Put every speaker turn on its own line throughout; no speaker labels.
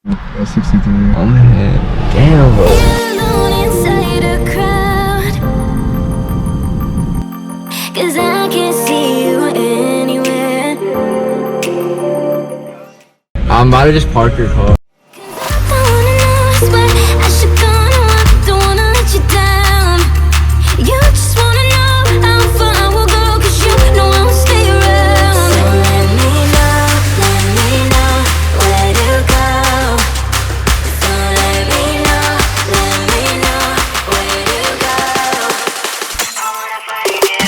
63.
Oh man, damn, bro.
Cause I can't see you anywhere.
I'm about to just park your car.
I wanna know, I swear I should go, no, I don't wanna let you down. You just wanna know how far I will go, cause you know I will stay around. So let me know where to go. So let me know where to go. I wanna find you.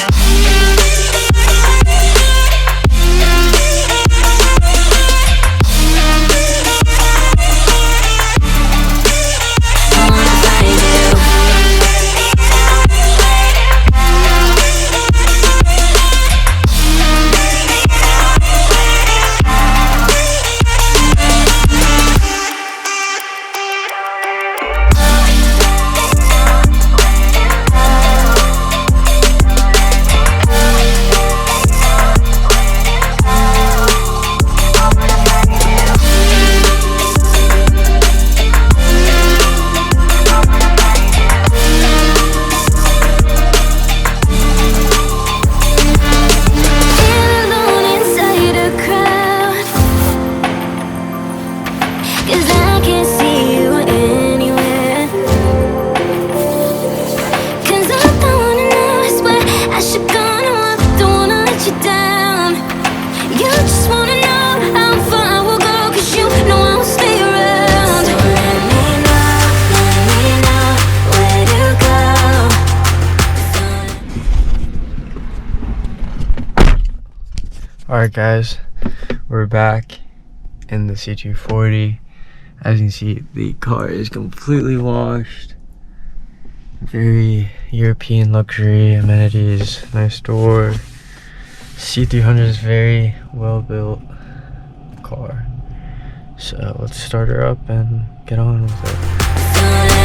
Alright guys, we're back in the C-240. As you can see, the car is completely washed. Very European luxury amenities, nice door. C300 is very well built car. So let's start her up and get on with it.